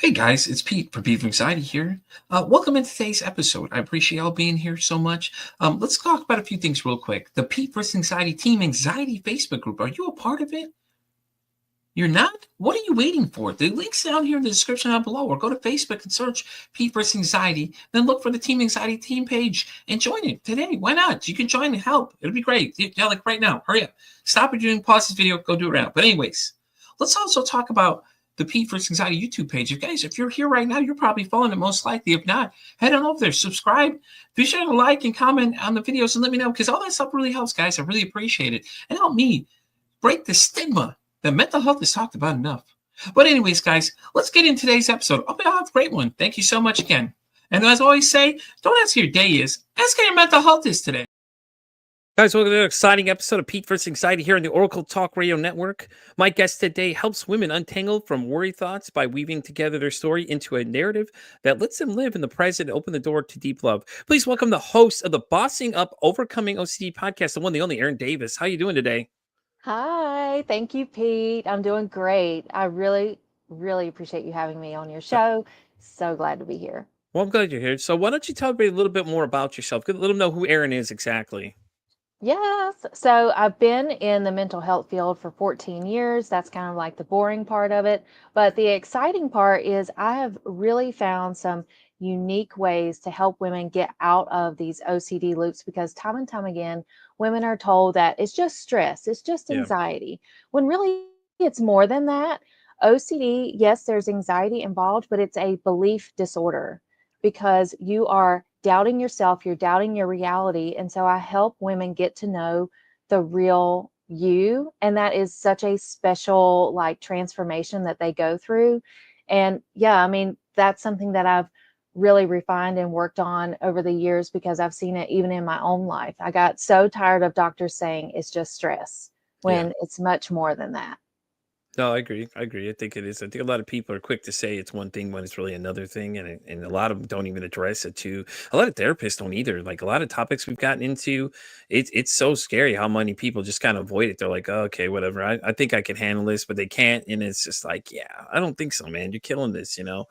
Hey guys, it's Pete from Pete from Anxiety here. Welcome into today's episode. I appreciate y'all being here so much. Let's talk about a few things real quick. The Pete vs. Anxiety Team Anxiety Facebook group. Are you a part of it? You're not? What are you waiting for? The link's down here in the description down below, or go to Facebook and search Pete vs. Anxiety. Then look for the Team Anxiety team page and join it today. Why not? You can join and help. It'll be great. Yeah, like right now. Hurry up. Stop what you're doing, pause this video, go do it right now. But anyways, let's also talk about the Pete vs. Anxiety YouTube page. If you're here right now, you're probably following it most likely. If not, head on over there, subscribe, be sure to like and comment on the videos and let me know, because all that stuff really helps, guys. I really appreciate it. And help me break the stigma that mental health is talked about enough. But anyways, guys, let's get into today's episode. I'll have a great one. Thank you so much again. And as I always say, don't ask how your day is, ask how your mental health is today. Guys, welcome to an exciting episode of Pete vs. Anxiety here on the Oracle Talk Radio Network. My guest today helps women untangle from worry thoughts by weaving together their story into a narrative that lets them live in the present and open the door to deep love. Please welcome the host of the Bossing Up Overcoming OCD podcast, the one, the only, Erin Davis. How you doing today? Hi, thank you, Pete. I'm doing great. I really appreciate you having me on your show. So glad to be here. Well, I'm glad you're here. So why don't you tell everybody a little bit more about yourself? Let them know who Erin is exactly. Yes. So I've been in the mental health field for 14 years. That's kind of like the boring part of it. But the exciting part is I have really found some unique ways to help women get out of these OCD loops, because time and time again, women are told that it's just stress, it's just Yeah. anxiety, when really it's more than that. OCD, yes, there's anxiety involved, but it's a belief disorder because you are doubting yourself, you're doubting your reality. And so I help women get to know the real you. And that is such a special like transformation that they go through. And yeah, I mean, that's something that I've really refined and worked on over the years, because I've seen it even in my own life. I got so tired of doctors saying it's just stress Yeah. when it's much more than that. No, I agree. I think it is. I think a lot of people are quick to say it's one thing when it's really another thing, and a lot of them don't even address it too. A lot of therapists don't either. Like a lot of topics we've gotten into, it's so scary how many people just kind of avoid it. They're like, oh, okay, whatever. I think I can handle this, but they can't, and it's just like, yeah, I don't think so, man. You're killing this, you know.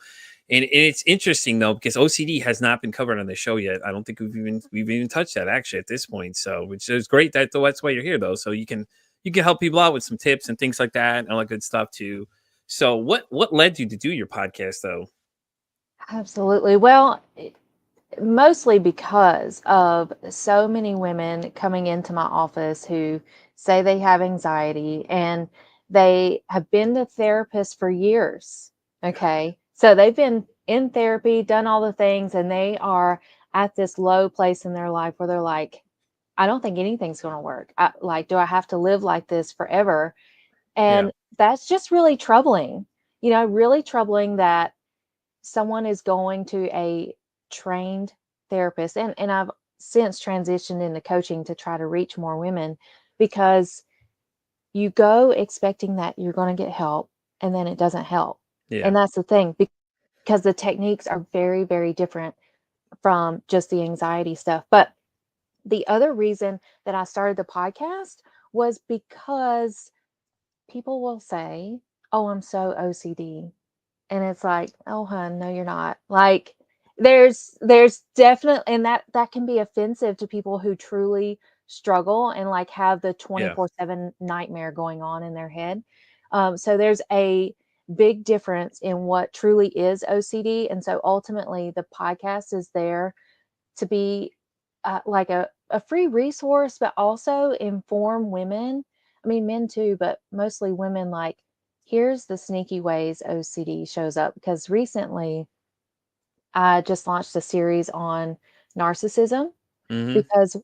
And it's interesting though, because OCD has not been covered on the show yet. I don't think we've even touched that actually at this point. So, which is great. That's why you're here though, so you can help people out with some tips and things like that and all that good stuff too. So what led you to do your podcast though? Absolutely. Well, mostly because of so many women coming into my office who say they have anxiety and they have been to therapists for years. Okay. So they've been in therapy, done all the things, and they are at this low place in their life where they're like, I don't think anything's going to work. Do I have to live like this forever? Yeah. And that's just really troubling, really troubling that someone is going to a trained therapist, and I've since transitioned into coaching to try to reach more women, because you go expecting that you're going to get help and then it doesn't help. Yeah. And that's the thing, because the techniques are very, very different from just the anxiety stuff. But the other reason that I started the podcast was because people will say, "Oh, I'm so OCD." And it's like, "Oh, hun, no, you're not." Like, there's definitely, and that can be offensive to people who truly struggle and like have the Yeah. 24/7 nightmare going on in their head. So there's a big difference in what truly is OCD. And so ultimately the podcast is there to be like a free resource, but also inform women. I mean, men too, but mostly women, like, here's the sneaky ways OCD shows up. Because recently I just launched a series on narcissism, Mm-hmm. because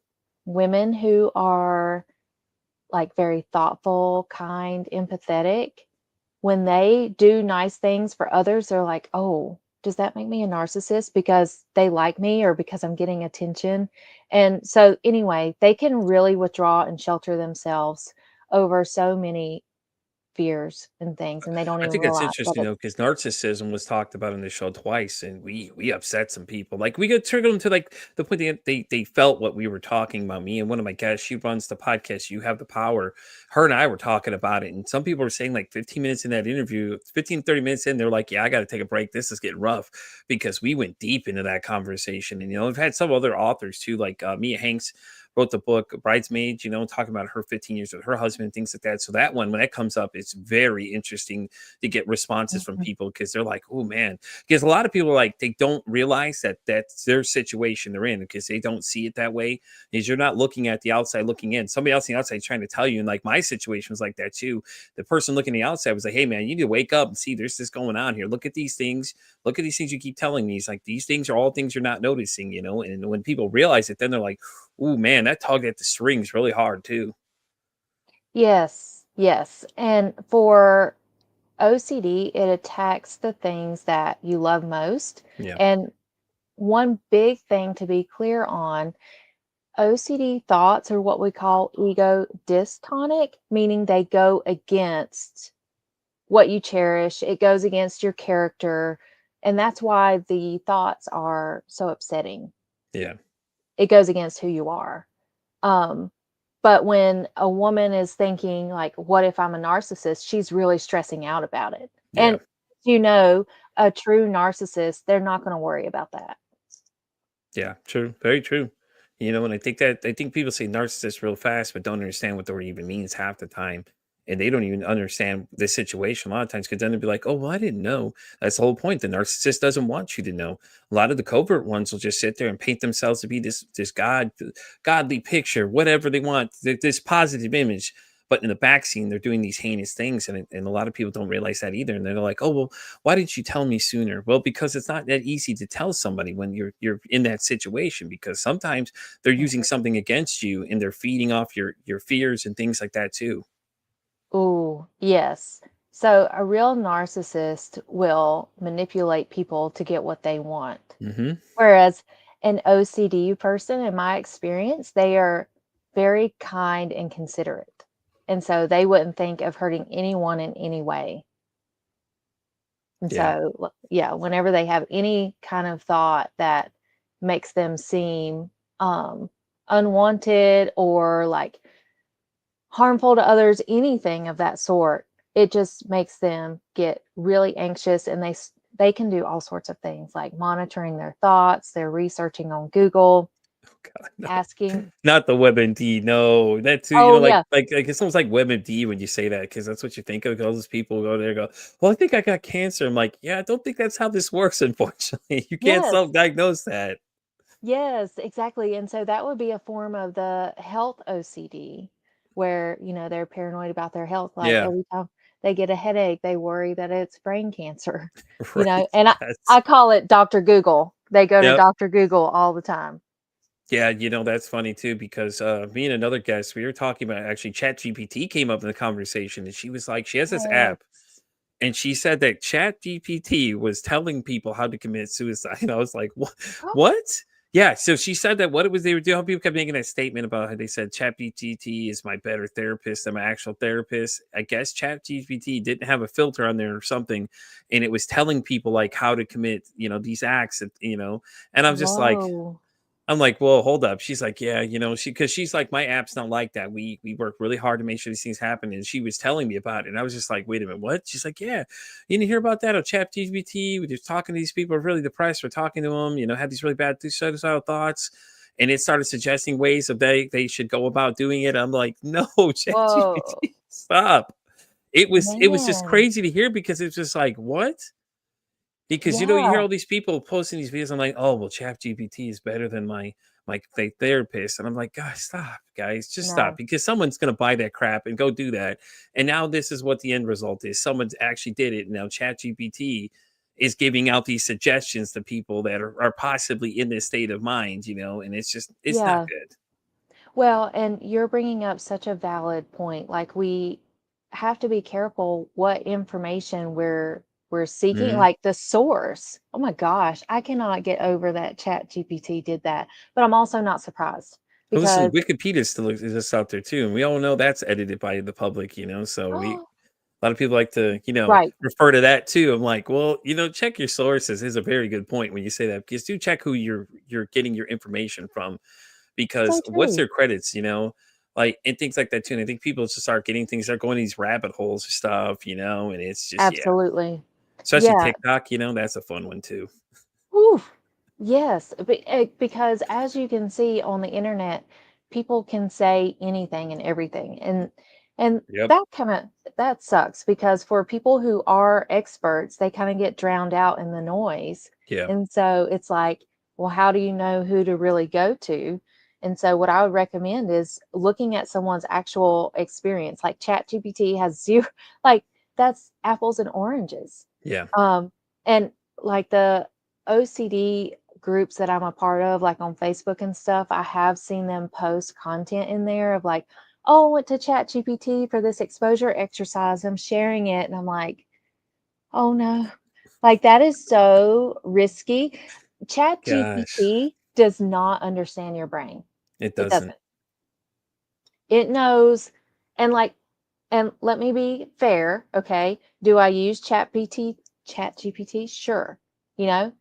women who are like very thoughtful, kind, empathetic, when they do nice things for others, they're like, oh, does that make me a narcissist because they like me or because I'm getting attention? And so, anyway, they can really withdraw and shelter themselves over so many fears and things, and they don't I even think that's realize that interesting though, it's because narcissism was talked about in the show twice, and we upset some people. Like we could trigger them to like the point they felt what we were talking about. Me and one of my guests, she runs the podcast. You Have the Power. Her and I were talking about it, and some people were saying like 15 minutes in that interview, 15 30 minutes in, they're like, "Yeah, I got to take a break. This is getting rough," because we went deep into that conversation. And we've had some other authors too, like Mia Hanks wrote the book Bridesmaids, talking about her 15 years with her husband, things like that. So that one, when that comes up, it's very interesting to get responses from Mhm. people because they're like, oh man, because a lot of people are like they don't realize that that's their situation they're in because they don't see it that way. Is you're not looking at the outside looking in. Somebody else on the outside trying to tell you, and like my situation was like that too. The person looking on the outside was like, hey man, you need to wake up and see there's this going on here. Look at these things. Look at these things you keep telling me. It's like these things are all things you're not noticing. And when people realize it, then they're like, ooh man, that tug at the strings really hard too. Yes, yes. And for OCD, it attacks the things that you love most. Yeah. And one big thing to be clear on, OCD thoughts are what we call ego dystonic, meaning they go against what you cherish, it goes against your character. And that's why the thoughts are so upsetting. Yeah. It goes against who you are. Um, but when a woman is thinking, like, what if I'm a narcissist? She's really stressing out about it. Yeah. And you know, a true narcissist, they're not going to worry about that. Yeah, true. Very true. And I think people say narcissist real fast, but don't understand what the word even means half the time. And they don't even understand the situation a lot of times because then they'll be like, oh, well, I didn't know. That's the whole point. The narcissist doesn't want you to know. A lot of the covert ones will just sit there and paint themselves to be this godly picture, whatever they want, this positive image. But in the back scene, they're doing these heinous things. And a lot of people don't realize that either. And they're like, oh, well, why didn't you tell me sooner? Well, because it's not that easy to tell somebody when you're in that situation because sometimes they're using something against you and they're feeding off your fears and things like that too. Ooh, yes. So a real narcissist will manipulate people to get what they want. Hmm. Whereas an OCD person, in my experience, they are very kind and considerate. And so they wouldn't think of hurting anyone in any way. And Yeah. so, yeah, whenever they have any kind of thought that makes them seem um, unwanted or like harmful to others, anything of that sort, it just makes them get really anxious, and they can do all sorts of things like monitoring their thoughts, they're researching on Google, God, no. asking, Not the WebMD. No, that too. oh Like yeah, like it's almost like WebMD when you say that because that's what you think of. All those people go there, and go, well, I think I got cancer. I'm like, yeah, I don't think that's how this works. Unfortunately, you can't yes, self-diagnose that. yes, exactly. And so that would be a form of the health OCD where, they're paranoid about their health. Like Yeah. every time they get a headache, they worry that it's brain cancer, Right. and I Yes. call it Dr. Google. They go to Yep. Dr. Google all the time. Yeah, that's funny too because me and another guest, we were talking about actually Chat GPT came up in the conversation and she was like, she has this Yes. app and she said that Chat GPT was telling people how to commit suicide. And I was like, what? Oh, What? Yeah. So she said that what it was they were doing, people kept making that statement about how they said Chat GPT is my better therapist than my actual therapist. I guess Chat GPT didn't have a filter on there or something. And it was telling people like how to commit, these acts, and I'm just like, whoa. I'm like, well, hold up. She's like, yeah, because she's like, my app's not like that. We work really hard to make sure these things happen. And she was telling me about it. And I was just like, wait a minute, what? She's like, yeah, you didn't hear about that on Chat GPT. We're just talking to these people who are really depressed. We're talking to them, had these really bad suicidal thoughts. And it started suggesting ways of they should go about doing it. I'm like, no, Chat Whoa. GPT, stop. It was just Man. crazy to hear because it's just like, what? Because you hear Yeah. all these people posting these videos. I'm like, oh well, Chat GPT is better than my therapist, and I'm like, guys, stop, guys, just stop, No. because someone's gonna buy that crap and go do that. And now this is what the end result is. Someone's actually did it. Now Chat GPT is giving out these suggestions to people that are possibly in this state of mind, and it's not Yeah. good. Well, and you're bringing up such a valid point. Like we have to be careful what information we're seeking, Mhm. like the source. Oh my gosh, I cannot get over that Chat GPT did that. But I'm also not surprised Well, listen, because Wikipedia still exists out there too, and we all know that's edited by the public. So we lot of people like to, Right. refer to that too. I'm like, well, check your sources is a very good point when you say that, because do check who you're getting your information from, So because what's true. their credits. Like, and things like that too. And I think people just start getting things, they're going these rabbit holes of stuff, and it's just, yeah. Absolutely. Especially Yeah. TikTok, that's a fun one too. Whew. Yes, because as you can see on the internet, people can say anything and everything, and Yep. that sucks because for people who are experts, they kind of get drowned out in the noise, Yeah. and so it's like, well, how do you know who to really go to? And so what I would recommend is looking at someone's actual experience. Like ChatGPT has zero, like that's apples and oranges. Yeah. Um, and like the OCD groups that I'm a part of, like on Facebook and stuff, I have seen them post content in there of like, oh, I went to Chat GPT for this exposure exercise. I'm sharing it. And I'm like, oh no, like that is so risky. Chat Gosh, GPT does not understand your brain. it It doesn't. doesn't. It knows, and like, and let me be fair, okay? Do I use Chat GPT? Sure,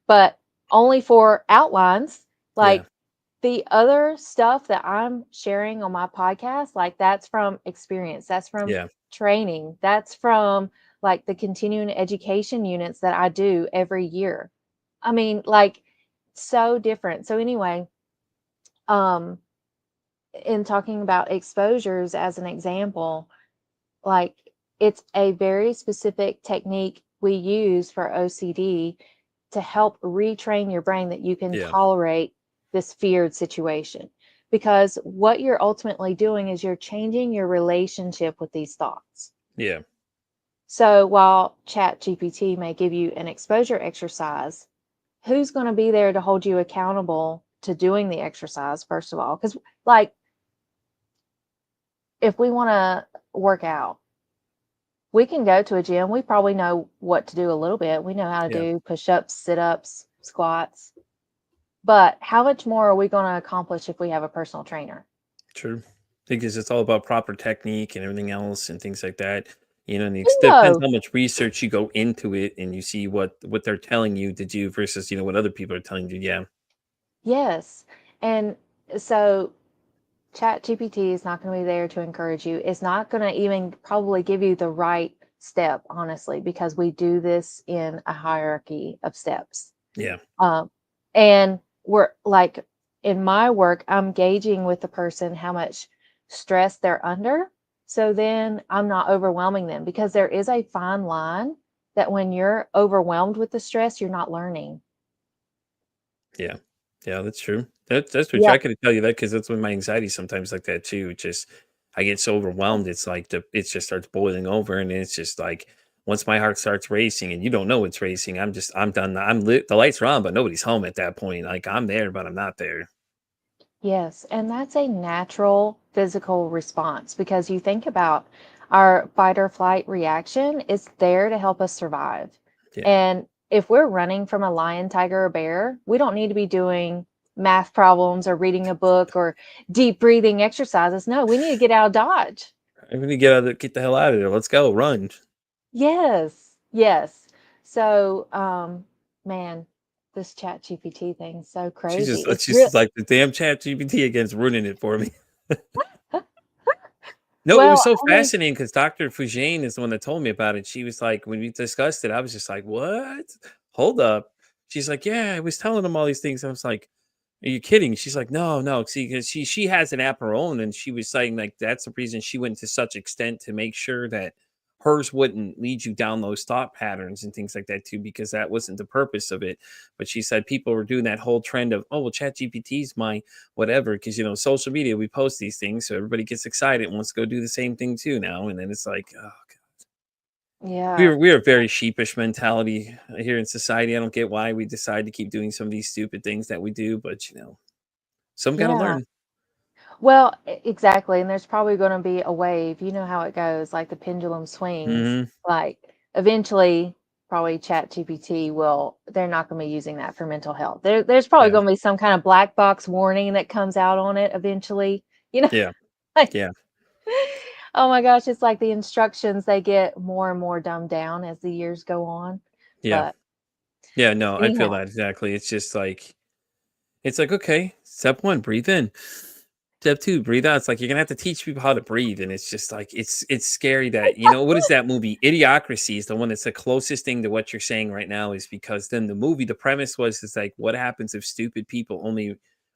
but only for outlines. Yeah. Like the other stuff that I'm sharing on my podcast, like that's from experience, that's from Yeah. training, that's from like the continuing education units that I do every year. I mean, like so different. So anyway, um, in talking about exposures as an example, like it's a very specific technique we use for OCD to help retrain your brain that you can Yeah. tolerate this feared situation. Because what you're ultimately doing is you're changing your relationship with these thoughts. Yeah. So while Chat GPT may give you an exposure exercise, who's going to be there to hold you accountable to doing the exercise, first of all? Because, like, if we want to work out, we can go to a gym. We probably know what to do a little bit. We know how to Yeah. do push-ups, sit-ups, squats. But how much more are we going to accomplish if we have a personal trainer? True. Because it's all about proper technique and everything else and things like that. And it depends Bingo. how much research you go into it and you see what they're telling you to do versus, what other people are telling you. Yeah. Yes. And so Chat GPT is not going to be there to encourage you. It's not going to even probably give you the right step, honestly, because we do this in a hierarchy of steps. Yeah. Um, and we're like in my work, I'm gauging with the person how much stress they're under. So then I'm not overwhelming them because there is a fine line that when you're overwhelmed with the stress, you're not learning. Yeah. Yeah, that's true. That's for true. Yeah. I could tell you that because that's when my anxiety sometimes like that too. Just I get so overwhelmed, it's like it just starts boiling over, and it's just like once my heart starts racing, and you don't know it's racing, I'm done. I'm lit. The lights are on, but nobody's home at that point. Like I'm there, but I'm not there. Yes. And that's a natural physical response because you think about our fight or flight reaction is there to help us survive. Yeah. And if we're running from a lion, tiger, or bear, we don't need to be doing math problems or reading a book or deep breathing exercises. No, we need to get out of Dodge. I'm gonna get the hell out of there. Let's go, run. Yes. Yes. So, man, this chat GPT thing's so crazy. It's She's real. just like the damn chat GPT against ruining it for me. No, it was Well, so I mean, fascinating because Dr. Fujane is the one that told me about it. She was like, when we discussed it, I was just like, "What? Hold up." She's like, "Yeah, I was telling him all these things." I was like, "Are you kidding?" She's like, "No, no." See, because she has an app of her own, and she was saying like that's the reason she went to such extent to make sure that hers wouldn't lead you down those thought patterns and things like that too, because that wasn't the purpose of it. But she said people were doing that whole trend of, oh well, Chat GPT's my whatever, because social media, we post these things, so everybody gets excited and wants to go do the same thing too now. And then it's like, oh, yeah. we are very sheepish mentality here in society. I don't get why we decide to keep doing some of these stupid things that we do, but some got to Yeah. learn. Well, exactly. And there's probably going to be a wave. You know how it goes, like the pendulum swings. Hmm. Like eventually, probably Chat GPT will, they're not going to be using that for mental health. There's probably Yeah. going to be some kind of black box warning that comes out on it eventually. You know, Yeah. like, Yeah. Oh my gosh, it's like the instructions, they get more and more dumbed down as the years go on. Yeah. But Yeah, no, I feel anyhow, that exactly. It's like, okay, step 1, breathe in. Step 2, breathe out. It's like you're gonna have to teach people how to breathe, and it's just like it's scary that what is that movie? Idiocracy is the one that's the closest thing to what you're saying right now, is because then the movie, the premise was it's like what happens if stupid people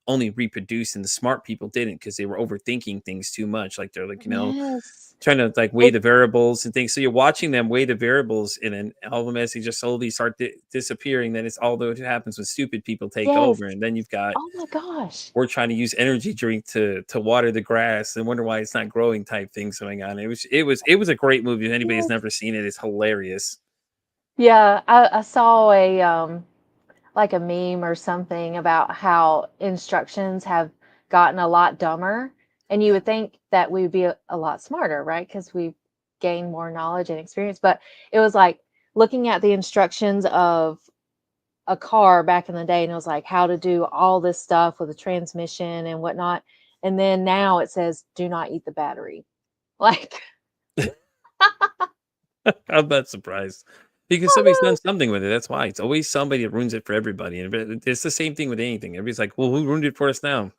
only reproduce and the smart people didn't because they were overthinking things too much. Like they're like, yes. trying to like weigh It the variables and things. So you're watching them weigh the variables, and then all of them as they just slowly start disappearing. Then it's all that happens when stupid people take yes. over, and then you've got Oh my gosh. we're trying to use energy drink to water the grass and wonder why it's not growing type things going on. It was a great movie. If anybody has Yes. never seen it, it's hilarious. Yeah, I saw a like a meme or something about how instructions have gotten a lot dumber, and you would think that we would be a lot smarter, right? Because we've gained more knowledge and experience. But it was like looking at the instructions of a car back in the day, and it was like how to do all this stuff with the transmission and whatnot. And then now it says, do not eat the battery. Like, I'm not surprised because oh somebody's done no. something with it. That's why it's always somebody that ruins it for everybody, and it's the same thing with anything. Everybody's like, "Well, who ruined it for us now?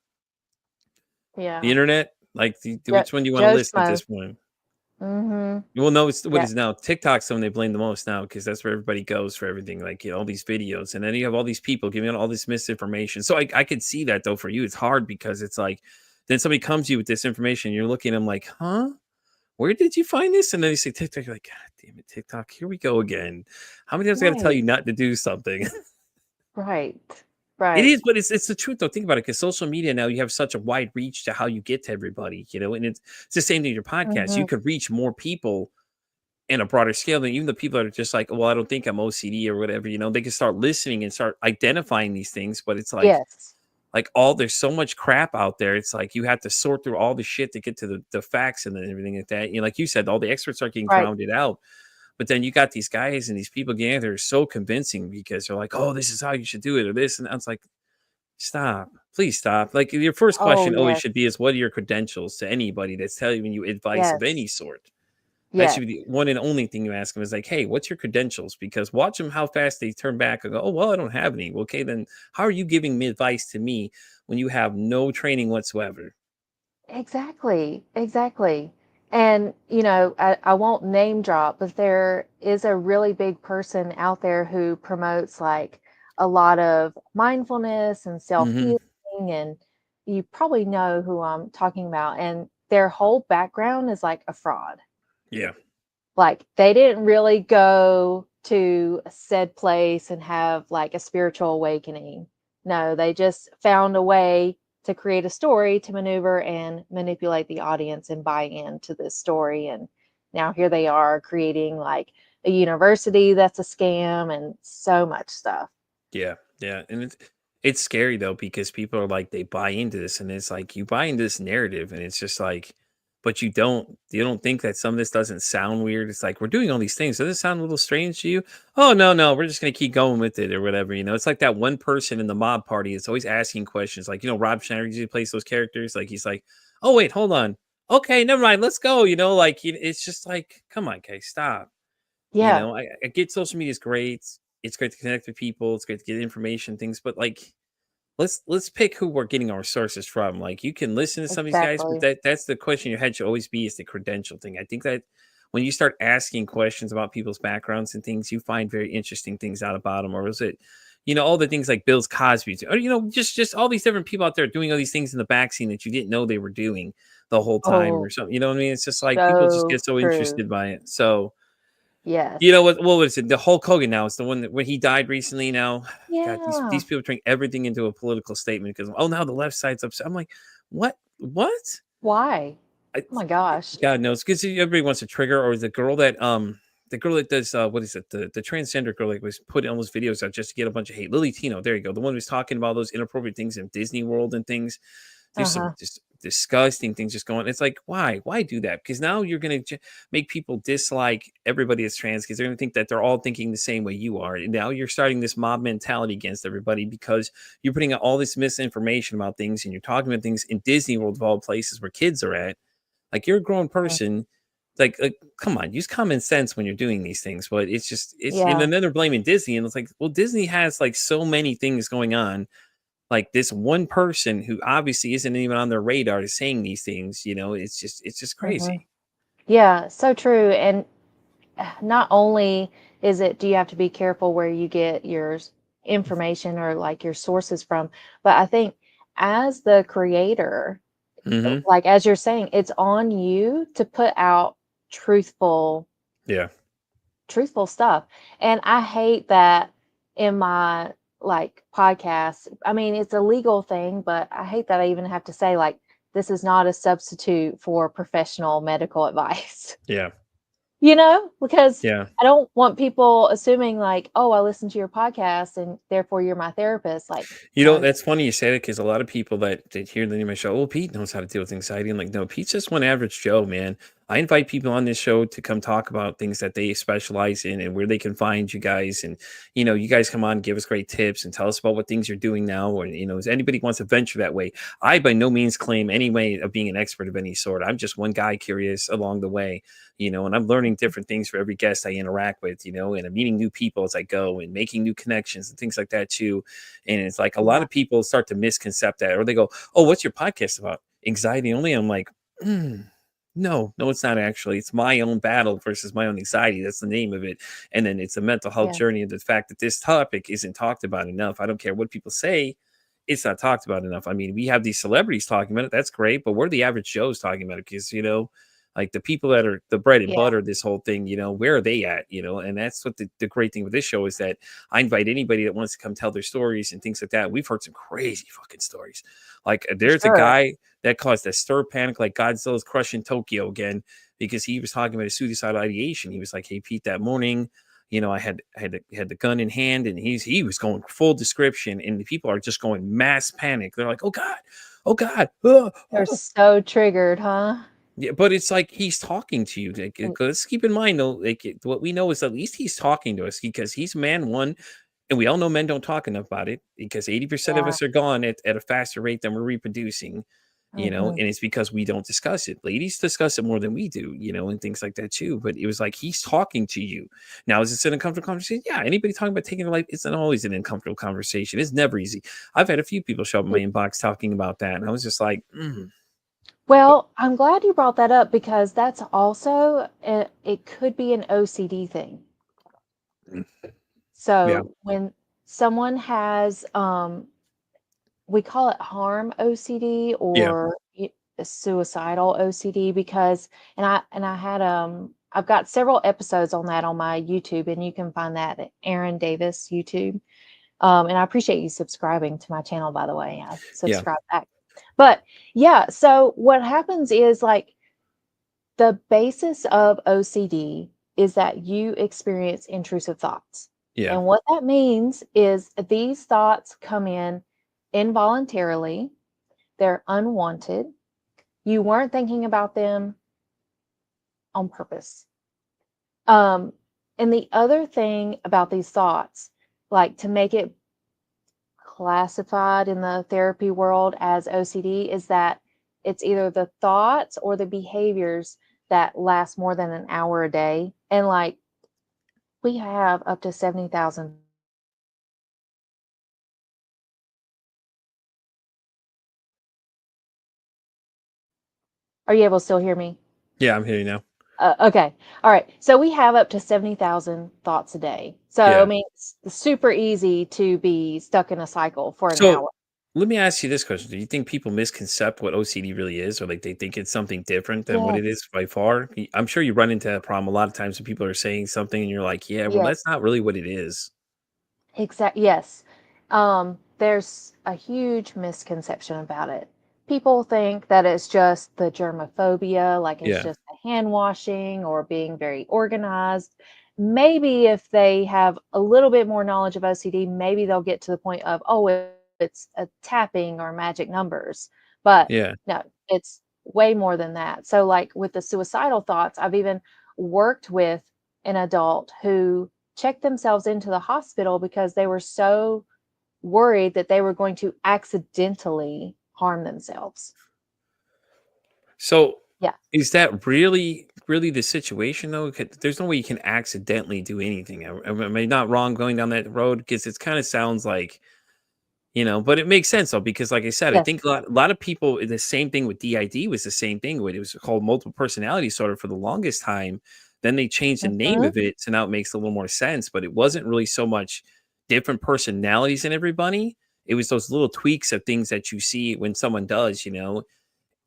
The Yeah. internet? Like, Jo- which one do you want to Joe listen at Schmo. this point?" Mm-hmm. Well, no, it's what Yeah. is it now TikTok's the one they blame the most now because that's where everybody goes for everything, like all these videos, and then you have all these people giving out all this misinformation. So I could see that though for you, it's hard because it's like then somebody comes to you with this information, you're looking at them like, huh? Where did you find this? And then you say TikTok, you're like, God damn it, TikTok, here we go again. How many times I got to tell Right. you not to do something? Right. It Right. is, but it's the truth though. Think about it, because social media now you have such a wide reach to how you get to everybody, and it's the same thing with your podcast. You Mm-hmm. could reach more people in a broader scale than even the people that are just like, well, I don't think I'm OCD or whatever, they can start listening and start identifying these things. But it's Yes. like all there's so much crap out there. It's like you have to sort through all the shit to get to the facts and then everything like that. Like you said, all the experts are getting Right. drowned out. But then you got these guys and these people getting there so convincing because they're like, oh, this is how you should do it or this. And I was like, stop, please stop. Like your first Oh question always yes. should be is what are your credentials to anybody that's telling you advice of Yes. any sort? That Yes. should be the one and only thing you ask them is like, hey, what's your credentials? Because watch them how fast they turn back and go, oh, well, I don't have any. Well, okay, then how are you giving me advice to me when you have no training whatsoever? Exactly. Exactly. And I won't name drop, but there is a really big person out there who promotes like a lot of mindfulness and Hmm. self-healing, and you probably know who I'm talking about. And their whole background is like a fraud. Yeah. Like they didn't really go to a said place and have like a spiritual awakening. No, they just found a way to create a story to maneuver and manipulate the audience and buy into this story. And now here they are creating like a university that's a scam and so much stuff. Yeah, yeah, and it's scary though because people are like they buy into this, and it's like you buy into this narrative, and it's just like, but you don't think that some of this doesn't sound weird. It's like we're doing all these things. Does this sound a little strange to you? Oh no, no, we're just gonna keep going with it or whatever. It's like that one person in the mob party is always asking questions. Like Rob Schneider usually plays those characters. Like he's like, oh wait, hold on, okay, never mind, let's go. Like it's just like, come on, guys, stop. Yeah, I get social media is great. It's great to connect with people. It's great to get information, things, but like let's pick who we're getting our sources from. Like you can listen to some of these guys, but exactly. that's the question in your head should always be is the credential thing. I think that when you start asking questions about people's backgrounds and things, you find very interesting things out about them. Or is it, all the things like Bill's Cosby, or just all these different people out there doing all these things in the back scene that you didn't know they were doing the whole time or Oh, something. You know what I mean? It's just like people just so get so true. interested by it. So Yes. what was it? The Hulk Hogan now is the one that when he died recently now. God, these Yeah. people turn everything into a political statement because oh now the left side's upset. I'm like, what? What? Why? I, Oh my gosh. God knows because everybody wants to trigger or the girl that does what is it the transgender girl that was putting all those videos out just to get a bunch of hate. Lily Tino, there you go, the one who's talking about those inappropriate things in Disney World and things. There's some Uh-huh. just disgusting things just going. It's like why do that? Because now you're gonna make people dislike everybody that's trans because they're gonna think that they're all thinking the same way you are. And now you're starting this mob mentality against everybody because you're putting out all this misinformation about things and you're talking about things in Disney World of all places where kids are at Like, you're a grown Mhm. person. Like, come on, use common sense when you're doing these things. But and Yeah. then they're blaming Disney, and it's like, well, Disney has like so many things going on. Like, this one person who obviously isn't even on their radar is saying these things. It's just Mhm. crazy. Yeah, so true. And not only is it do you have to be careful where you get your information or like your sources from, but I think as the creator, Hmm. like as you're saying, it's on you to put out truthful Yeah. truthful stuff. And I hate that in my like podcast. I mean, it's a legal thing, but I hate that I even have to say like this is not a substitute for professional medical advice. Yeah. Because Yeah. I don't want people assuming like, "Oh, I listen to your podcast and therefore you're my therapist." Like, no. That's funny you say that, because a lot of people that hear the name of my show, oh, Pete knows how to deal with anxiety. I'm like, no, Pete's just one average Joe, man. I invite people on this show to come talk about things that they specialize in and where they can find you guys. And, you guys come on, give us great tips and tell us about what things you're doing now. Or, if anybody wants to venture that way, I by no means claim any way of being an expert of any sort. I'm just one guy curious along the way, and I'm learning different things for every guest I interact with, and I'm meeting new people as I go and making new connections and things like that too. And it's like a lot Yeah. of people start to misconcept that, or they go, "Oh, what's your podcast about? Anxiety only?" I'm like, no, no, it's not actually. It's my own battle versus my own anxiety. That's the name of it. And then it's a mental health Yeah. journey, and the fact that this topic isn't talked about enough. I don't care what people say. It's not talked about enough. I mean, we have these celebrities talking about it. That's great. But we're the average Joes talking about it, because, like the people that are the bread and Yeah. butter, this whole thing, where are they at? And that's what the great thing with this show is, that I invite anybody that wants to come tell their stories and things like that. We've heard some crazy fucking stories. Like, For there's a sure. guy that caused a stir panic, like Godzilla's crushing Tokyo again, because he was talking about a suicidal ideation. He was like, "Hey, Pete, that morning, I had the gun in hand," and he was going full description, and the people are just going mass panic. They're like, oh God, They're so triggered, huh? yeah, but it's like he's talking to you. Like, And let's keep in mind, though, like, what we know is at least he's talking to us, because he's man one, and we all know men don't talk enough about it, because 80% of yeah. us are gone at a faster rate than we're reproducing, Mhm. and it's because we don't discuss it. Ladies discuss it more than we do, and things like that too. But it was like he's talking to you. Now, is it an uncomfortable conversation? Yeah, anybody talking about taking their life, it's not always an uncomfortable conversation. It's never easy. I've had a few people show up in my inbox talking about that, and I was just like, Well, I'm glad you brought that up because that's also it could be an OCD thing. mm, yeah, So when someone has we call it harm OCD yeah, or suicidal OCD because and I had I've got several episodes on that on my YouTube and you can find that at Erin Davis YouTube. And I appreciate you subscribing to my channel, by the way. I yeah, subscribe back. But yeah, so what happens is like the basis of OCD is that you experience intrusive thoughts. yeah. And what that means is these thoughts come in involuntarily, they're unwanted. You weren't thinking about them on purpose. Um, and the other thing about these thoughts, like to make it classified in the therapy world as OCD, is that it's either the thoughts or the behaviors that last more than an hour a day. And like we have up to 70,000. Are you able to still hear me? Yeah, I'm hearing you now. Okay. All right. So we have up to 70,000 thoughts a day. So, I Yeah. mean, it's super easy to be stuck in a cycle for an So hour. let me ask you this question. Do you think people misconcept what OCD really is, or like they think it's something different than what it Yes. is by far? I'm sure you run into that problem a lot of times when people are saying something and you're like, yeah, well, that's Yes. not really what it is. Yes. There's a huge misconception about it. People think that it's just the germophobia, like it's Yeah. just the hand washing or being very organized. Maybe if they have a little bit more knowledge of OCD, maybe they'll get to the point of, oh, it's a tapping or magic numbers. But Yeah. no, it's way more than that. So, like with the suicidal thoughts, I've even worked with an adult who checked themselves into the hospital because they were so worried that they were going to accidentally harm themselves. So Yeah. Is that really the situation though? 'Cause there's no way you can accidentally do anything. Am I not wrong going down that road? Because it kind of sounds like, but it makes sense though, because like I said, I Yes. think a lot of people, the same thing with DID was the same thing. It was called multiple personality disorder for the longest time. Then they changed the name Mhm. of it, so now it makes a little more sense. But it wasn't really so much different personalities in everybody. It was those little tweaks of things that you see when someone does, and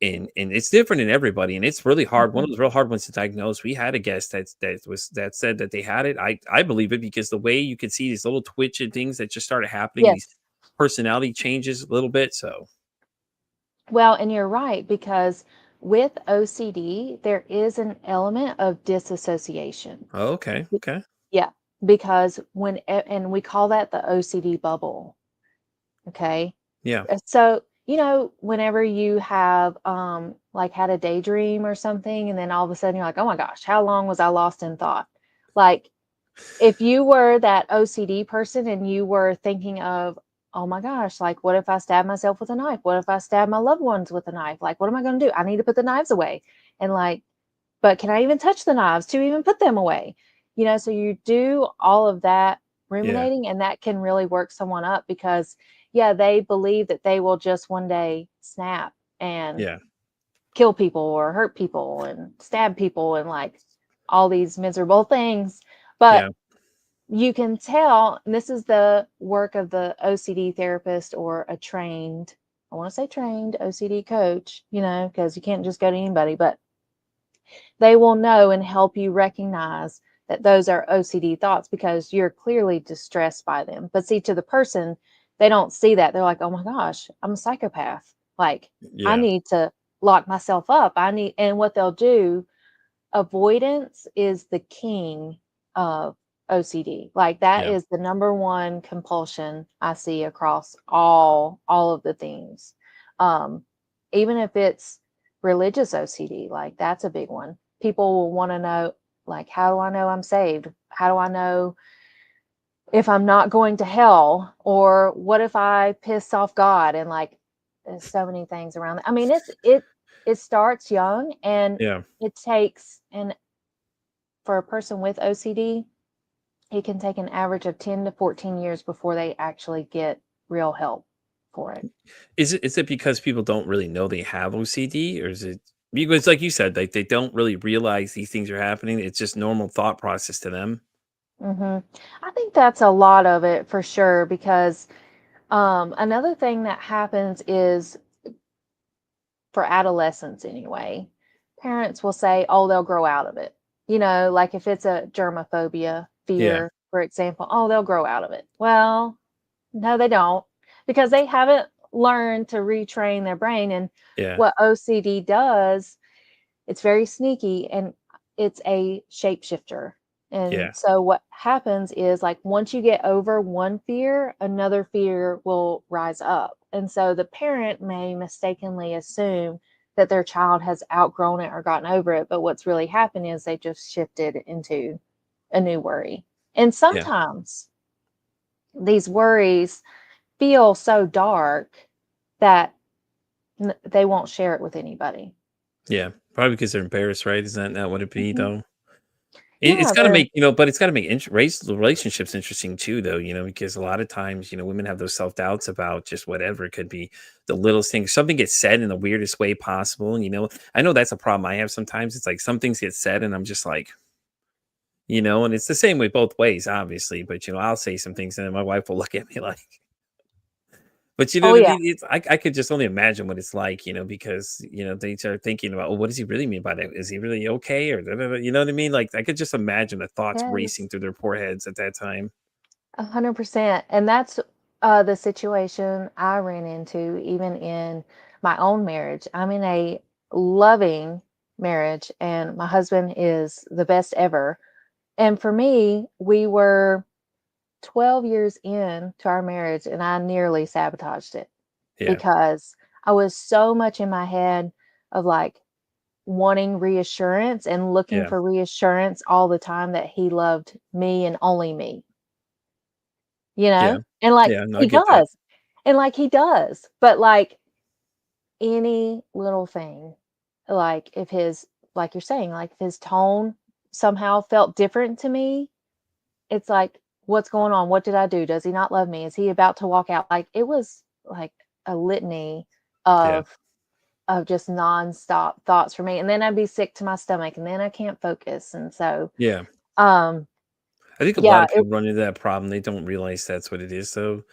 it's different in everybody, and it's really hard. One Mhm. of those real hard ones to diagnose. We had a guest that said that they had it. I believe it because the way you could see these little twitch and things that just started happening, these Yes. personality changes a little bit. So Well, and you're right because with OCD, there is an element of disassociation. oh, okay, B- okay, Yeah, because and we call that the OCD bubble. Okay. yeah, So, whenever you have like had a daydream or something, and then all of a sudden you're like, oh my gosh, how long was I lost in thought? Like if you were that OCD person and you were thinking of, oh my gosh, like what if I stab myself with a knife? What if I stab my loved ones with a knife? Like, what am I going to do? I need to put the knives away. And like, but can I even touch the knives to even put them away? So you do all of that yeah, ruminating, and that can really work someone up because, yeah, they believe that they will just one day snap and yeah, kill people or hurt people and stab people and like all these miserable things. But yeah, you can tell, and this is the work of the OCD therapist or a trained, I want to say trained OCD coach, because you can't just go to anybody, but they will know and help you recognize that those are OCD thoughts because you're clearly distressed by them. But see, to the person, they don't see that. They're like, oh my gosh, I'm a psychopath. Like, I yeah, need to lock myself up. And what they'll do, avoidance is the king of OCD. Like that yeah, is the number one compulsion I see across all of the things. Um, Even if it's religious OCD, like that's a big one. People will want to know, like, how do I know I'm saved? How do I know if I'm not going to hell? Or what if I piss off God? And like, there's so many things around that. I mean, it starts young and yeah. it takes, and for a person with OCD, it can take an average of 10 to 14 years before they actually get real help for it. Is it because people don't really know they have OCD, or is it because, like you said, like they don't really realize these things are happening? It's just normal thought process to them. I think that's a lot of it for sure because another thing that happens is for adolescents anyway, parents will say, oh, they'll grow out of it. Like if it's a germophobia Yeah, fear, for example, oh, they'll grow out of it. Well, no, they don't, because they haven't learned to retrain their brain. And yeah, what OCD does, it's very sneaky and it's a shapeshifter. And yeah, so what happens is like once you get over one fear, another fear will rise up. And so the parent may mistakenly assume that their child has outgrown it or gotten over it. But what's really happened is they just shifted into a new worry. And yeah, sometimes these worries feel so dark that they won't share it with anybody. yeah. Probably because they're embarrassed, right? Is that not what it be Mhm. though? It's Yeah, got to they're make, but it's got to make race the relationships interesting too, though. Because a lot of times, women have those self doubts about just whatever. It could be the littlest thing. Something gets said in the weirdest way possible. I know that's a problem I have sometimes. It's like some things get said, and I'm just like, and it's the same way both ways, obviously. But I'll say some things, and then my wife will look at me like, but you know oh what I yeah, mean? I could just only imagine what it's like, because they start thinking about, oh, what does he really mean by that? Is he really okay? Or da, da, da, you know what I mean? Like I could just imagine the thoughts racing yes. through their poor heads at that time. 100%. And that's the situation I ran into even in my own marriage. I'm in a loving marriage, and my husband is the best ever. And for me, we were 12 years in to our marriage, and I nearly sabotaged it Yeah, because I was so much in my head of like wanting reassurance and looking yeah, for reassurance all the time that he loved me and only me, yeah, And like yeah. No, I he get that. does. And like he does. But like any little thing. Like if his, like you're saying, like if his tone somehow felt different to me, it's like, what's going on? What did I do? Does he not love me? Is he about to walk out? Like it was like a litany Yeah. of just nonstop thoughts for me. And then I'd be sick to my stomach and then I can't focus. And so Yeah. um I think a lot yeah, of it people run into that problem. They don't realize that's what it is, though.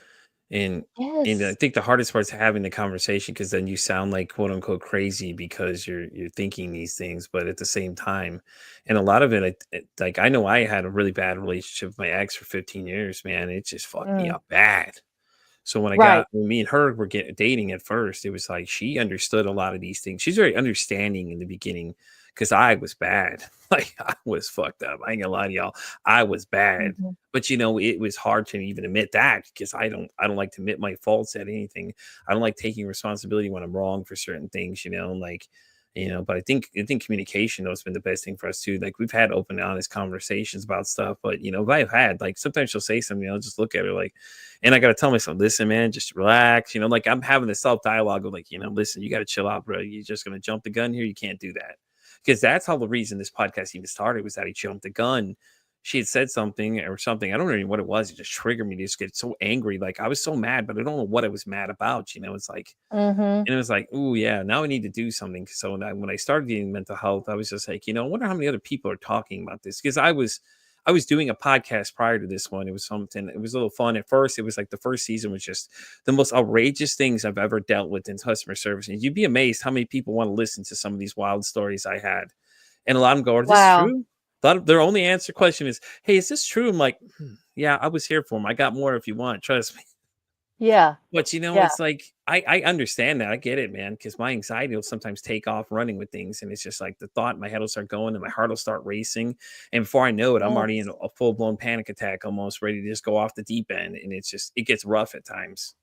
And I yes. think the hardest part is having the conversation because then you sound like quote unquote crazy because you're thinking these things, but at the same time, and a lot of it, like I know I had a really bad relationship with my ex for 15 years, man. It just fucked me Mm, up bad. So right. when me and her were getting dating at first, it was like she understood a lot of these things. She's very understanding in the beginning because I was bad. Like I was fucked up. I ain't gonna lie to y'all. I was bad. Mhm. But it was hard to even admit that because I don't like to admit my faults at anything. I don't like taking responsibility when I'm wrong for certain things, like but I think communication though has been the best thing for us too. Like we've had open, honest conversations about stuff, but I've had like sometimes she'll say something, I'll just look at her like, and I got to tell myself, listen, man, just relax. Like I'm having this self dialogue of like, listen, you got to chill out, bro. You're just going to jump the gun here. You can't do that. Because that's how the reason this podcast even started was that he jumped the gun. She had said something or something. I don't know what it was. It just triggered me to just get so angry. Like I was so mad, but I don't know what I was mad about. It's like, Mhm. and it was like, oh yeah, now I need to do something. So when I started getting mental health, I was just like, I wonder how many other people are talking about this because I was doing a podcast prior to this one. It was something. It was a little fun at first. It was like the first season was just the most outrageous things I've ever dealt with in customer service, and you'd be amazed how many people want to listen to some of these wild stories I had. And a lot of them go, "Are this Wow. true?" A lot of their only answer question is, "Hey, is this true?" I'm like, "Yeah, I was here for them. I got more if you want. Trust me." Yeah. But Yeah. it's like I understand that. I get it, man, because my anxiety will sometimes take off running with things. And it's just like the thought in my head will start going and my heart will start racing. And before I know it, I'm already in Yes. a full-blown panic attack, almost ready to just go off the deep end. And it gets rough at times.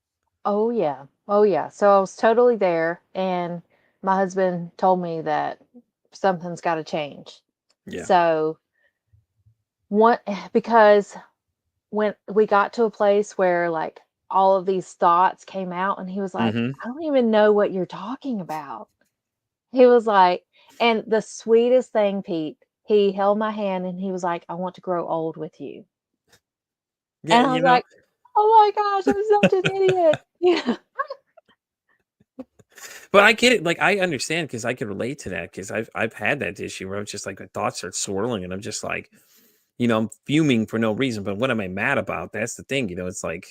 Oh yeah. Oh yeah. So I was totally there and my husband told me that something's got to change. Yeah. So what because when we got to a place where like all of these thoughts came out and he was like, Hmm. I don't even know what you're talking about. He was like, and the sweetest thing, Pete, he held my hand and he was like, I want to grow old with you. Yeah, And I was like, oh my gosh, I'm such an idiot. Yeah. but I get it. Like I understand because I can relate to that because I've had that issue where I'm just like my thoughts start swirling and I'm just like, I'm fuming for no reason. But what am I mad about? That's the thing. It's like,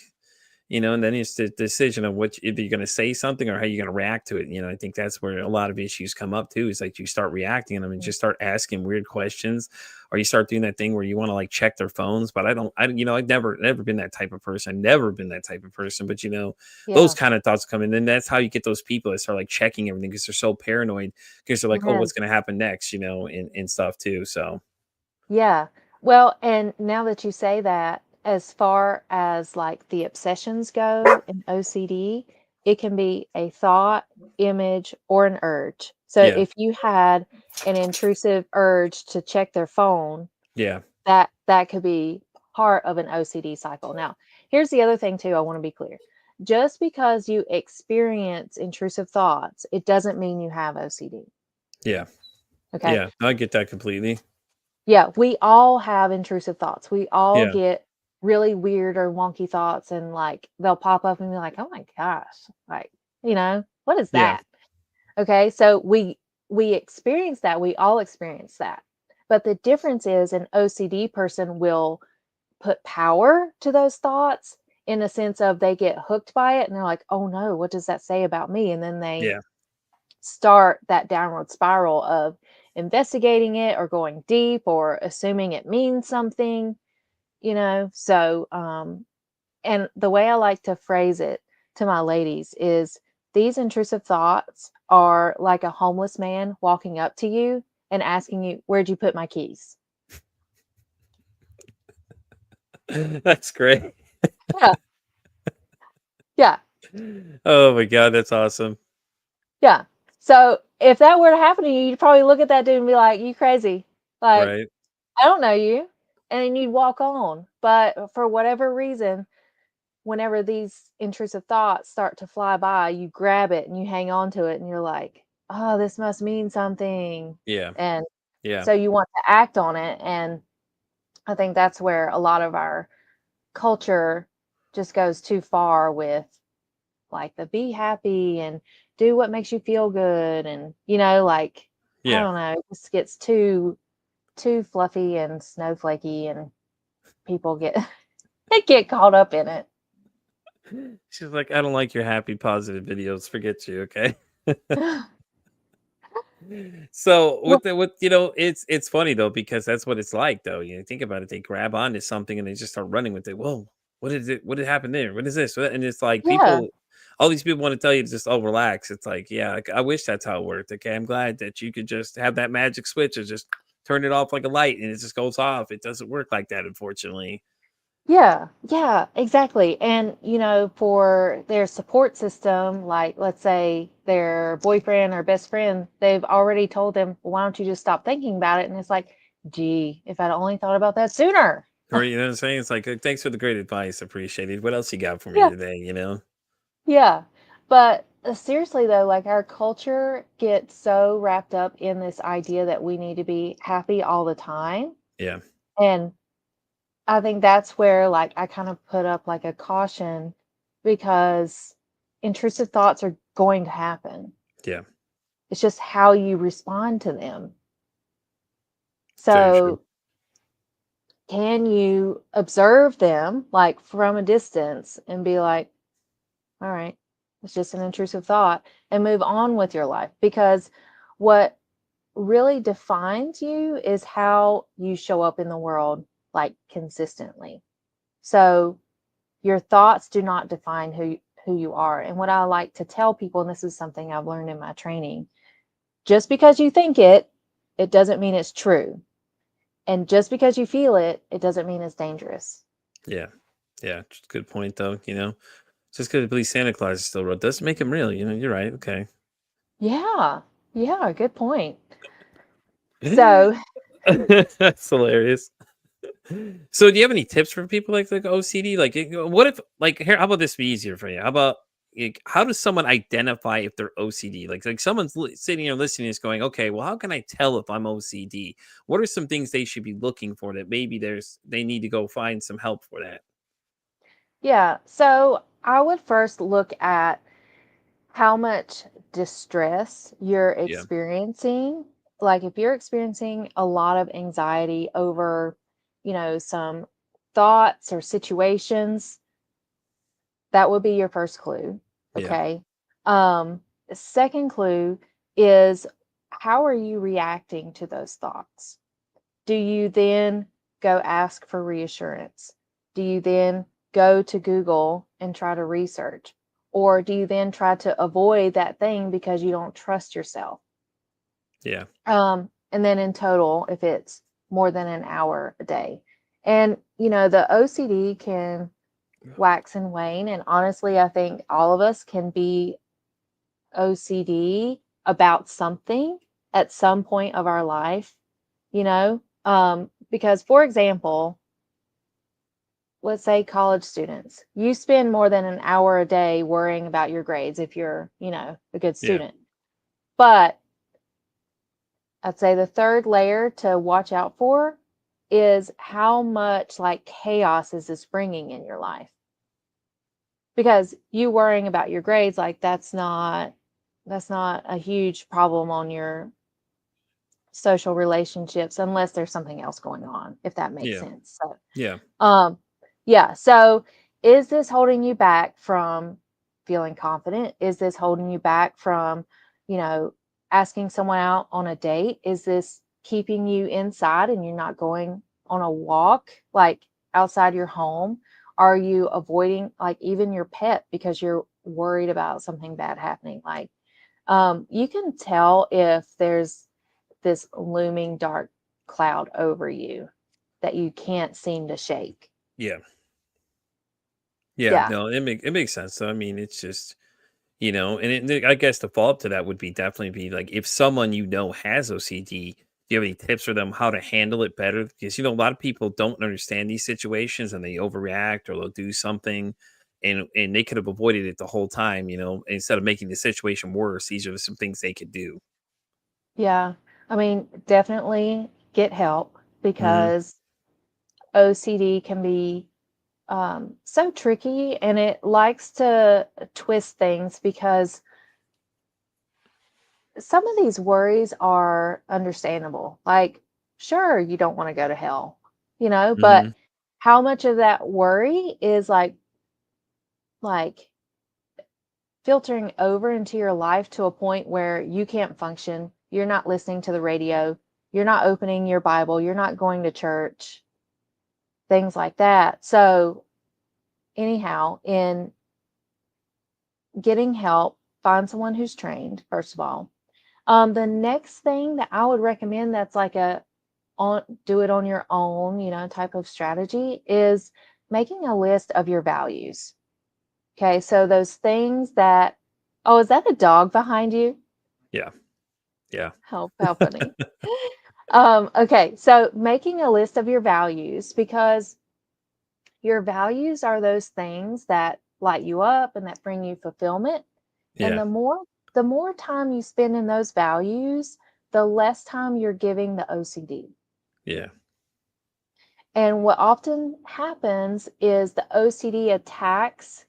and then it's the decision of what if you're going to say something or how you're going to react to it. I think that's where a lot of issues come up too. Is like you start reacting and I mean, just start asking weird questions, or you start doing that thing where you want to like check their phones. But I've never been that type of person. I've never been that type of person. But those Yeah. kind of thoughts come in. Then that's how you get those people that start like checking everything because they're so paranoid because they're like, oh, what's Yes. going to happen next? And stuff too. So Yeah. Well, and now that you say that, as far as like the obsessions go in OCD, it can be a thought, image, or an urge. So yeah, if you had an intrusive urge to check their phone, yeah, that could be part of an OCD cycle. Now, here's the other thing too, I want to be clear. Just because you experience intrusive thoughts, it doesn't mean you have OCD. yeah, Okay? yeah. I get that completely. Yeah, we all have intrusive thoughts. We all Yeah, get really weird or wonky thoughts and like they'll pop up and be like, "Oh my gosh." Like, what is yeah, that? Okay? So we experience that. We all experience that. But the difference is an OCD person will put power to those thoughts in a sense of they get hooked by it and they're like, "Oh no, what does that say about me?" And then they yeah. start that downward spiral of investigating it or going deep or assuming it means something. And the way I like to phrase it to my ladies is these intrusive thoughts are like a homeless man walking up to you and asking you, "Where'd you put my keys?" That's great. Yeah, yeah, Oh my god, that's awesome. yeah. So if that were to happen to you, you'd probably look at that dude and be like, "You crazy?" Like, Right. I don't know you. And then you'd walk on. But for whatever reason, whenever these intrusive thoughts start to fly by, you grab it and you hang on to it and you're like, oh, this must mean something. Yeah. And Yeah. so you want to act on it. And I think that's where a lot of our culture just goes too far with like the be happy and do what makes you feel good. And, like, I Yeah. don't know, it just gets too fluffy and snowflakey and people get they get caught up in it. She's like, I don't like your happy, positive videos. Forget you, okay? So Well, it's funny though because that's what it's like though. You know, think about it. They grab onto something and they just start running with it. Whoa, what is it? What did happen there? What is this? And it's like yeah. all these people want to tell you to just relax. It's like, yeah, like, I wish that's how it worked. Okay, I'm glad that you could just have that magic switch or just turn it off like a light and it just goes off. It doesn't work like that, unfortunately. Yeah, yeah, exactly. And, for their support system, like let's say their boyfriend or best friend, they've already told them, "Well, why don't you just stop thinking about it?" And it's like, gee, if I'd only thought about that sooner. Or you know what I'm saying? It's like, thanks for the great advice, appreciated. What else you got for me Yeah, today? You know? yeah. But seriously though, like our culture gets so wrapped up in this idea that we need to be happy all the time. Yeah, And I think that's where like I kind of put up like a caution because intrusive thoughts are going to happen. yeah, It's just how you respond to them. very true. So, can you observe them like from a distance and be like, all right, it's just an intrusive thought and move on with your life? Because what really defines you is how you show up in the world like consistently. So, your thoughts do not define who you are. And what I like to tell people, and this is something I've learned in my training, just because you think it, it doesn't mean it's true. And just because you feel it, it doesn't mean it's dangerous. Yeah, yeah, good point though. Just because I believe Santa Claus is still real doesn't make him real. You're right. Okay. Yeah. Yeah, good point. So, That's hilarious. So, do you have any tips for people like OCD? Like, what if like here? How about this be easier for you? How about how does someone identify if they're OCD? Like someone's sitting here listening, is going, okay, well, how can I tell if I'm OCD? What are some things they should be looking for that maybe they need to go find some help for that? yeah. So, I would first look at how much distress you're Yeah, experiencing. Like if you're experiencing a lot of anxiety over, some thoughts or situations, that would be your first clue. yeah, Okay. The second clue is how are you reacting to those thoughts? Do you then go ask for reassurance? Do you then go to Google and try to research? Or do you then try to avoid that thing because you don't trust yourself? yeah, And then in total, if it's more than an hour a day. And, the OCD can wax and wane. And honestly, I think all of us can be OCD about something at some point of our life, because for example, let's say college students, you spend more than an hour a day worrying about your grades if you're, a good yeah, student. But I'd say the third layer to watch out for is how much like chaos is this bringing in your life? Because you worrying about your grades, like that's not a huge problem on your social relationships unless there's something else going on, if that makes yeah, sense. So, yeah, um, yeah. So, is this holding you back from feeling confident? Is this holding you back from, you know, asking someone out on a date? Is this keeping you inside and you're not going on a walk like outside your home? Are you avoiding like even your pet because you're worried about something bad happening? Like, you can tell if there's this looming dark cloud over you that you can't seem to shake. yeah, yeah. Yeah. No, it makes sense. So I mean, it's just I guess the follow up to that would be definitely be like if someone has OCD, do you have any tips for them how to handle it better? Because a lot of people don't understand these situations and they overreact or they'll do something, and they could have avoided it the whole time, instead of making the situation worse. These are some things they could do. Yeah. I mean, definitely get help Hmm. because OCD can be so tricky and it likes to twist things because some of these worries are understandable. Like, sure, you don't want to go to hell, but Hmm. how much of that worry is like filtering over into your life to a point where you can't function, you're not listening to the radio, you're not opening your Bible, you're not going to church, things like that. So, anyhow, in getting help, find someone who's trained, first of all. The next thing that I would recommend that's like a on do it on your own, type of strategy is making a list of your values. Okay, so those things that, oh, is that a dog behind you? Yeah. Yeah. How funny. Okay, so making a list of your values because your values are those things that light you up and that bring you fulfillment. And Yeah. the more time you spend in those values, the less time you're giving the OCD. Yeah. And what often happens is the OCD attacks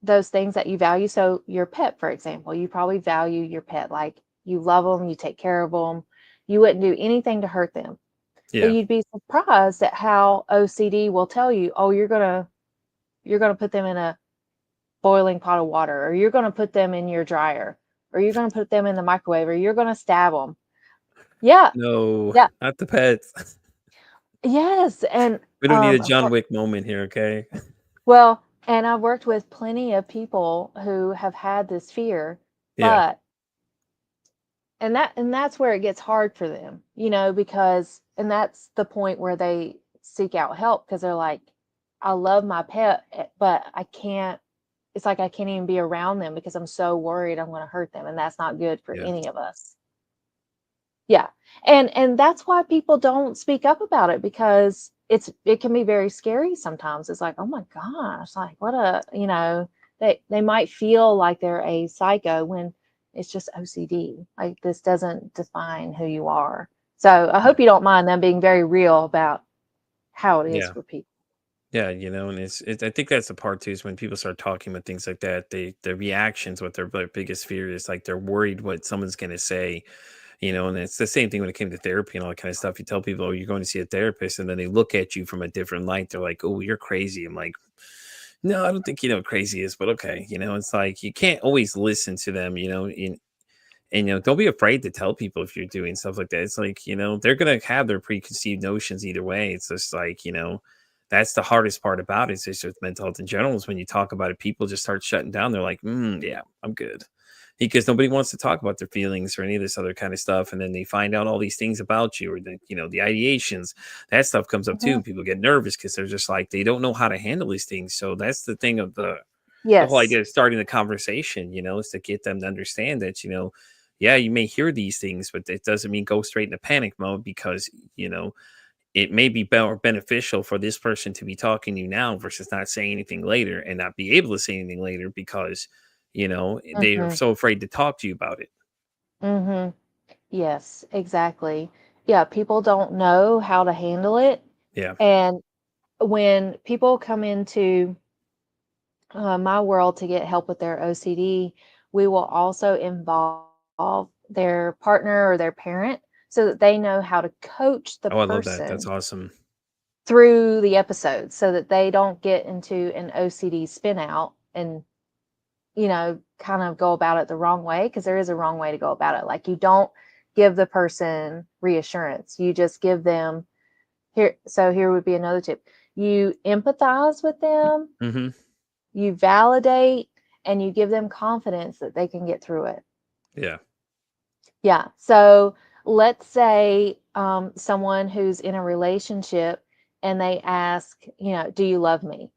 those things that you value. So, your pet, for example, you probably value your pet, like you love them, you take care of them, you wouldn't do anything to hurt them. But Yeah. you'd be surprised at how OCD will tell you, oh, you're gonna put them in a boiling pot of water, or you're gonna put them in your dryer, or you're gonna put them in the microwave, or you're gonna stab them. Yeah, No, yeah, not the pets. yes, and We don't need a John Wick moment here, okay? well, and I've worked with plenty of people who have had this fear, Yeah. but and that's where it gets hard for them, because and that's the point where they seek out help because they're like, I love my pet, but I can't. It's like I can't even be around them because I'm so worried I'm going to hurt them, and that's not good for Yeah. any of us. Yeah. And that's why people don't speak up about it because it can be very scary sometimes. It's like, "Oh my gosh, like what they might feel like they're a psycho when it's just OCD. Like this doesn't define who you are." So, I Yeah. hope you don't mind them being very real about how it is Yeah. for people. Yeah, and I think that's the part too is when people start talking about things like that, the reactions, what their biggest fear is, like they're worried what someone's going to say, and it's the same thing when it came to therapy and all that kind of stuff. You tell people, oh, you're going to see a therapist, and then they look at you from a different light. They're like, oh, you're crazy. I'm like, no, I don't think you know what crazy is, but okay. It's like you can't always listen to them, and don't be afraid to tell people if you're doing stuff like that. It's like, they're gonna have their preconceived notions either way. It's just like, that's the hardest part about it. Is just with mental health in general is when you talk about it, people just start shutting down. They're like, yeah, I'm good. Because nobody wants to talk about their feelings or any of this other kind of stuff. And then they find out all these things about you, or the ideations, that stuff comes up too. Mhm. People get nervous because they're just like, they don't know how to handle these things. So that's the thing of the whole Yes. idea of starting the conversation, is to get them to understand that, yeah, you may hear these things, but it doesn't mean go straight into panic mode because, it may be more beneficial for this person to be talking to you now versus not saying anything later and not be able to say anything later because, they're Mhm. so afraid to talk to you about it. Mhm. Yes, exactly. Yeah, people don't know how to handle it. Yeah. And when people come into my world to get help with their OCD, we will also involve their partner or their parent so that they know how to coach the Oh, I love that. That's person awesome. through the episode so that they don't get into an OCD spin out and, kind of go about it the wrong way because there is a wrong way to go about it. Like you don't give the person reassurance. You just give them here. So here would be another tip. You empathize with them, Hmm. you validate, and you give them confidence that they can get through it. Yeah. Yeah. So let's say someone who's in a relationship and they ask, do you love me?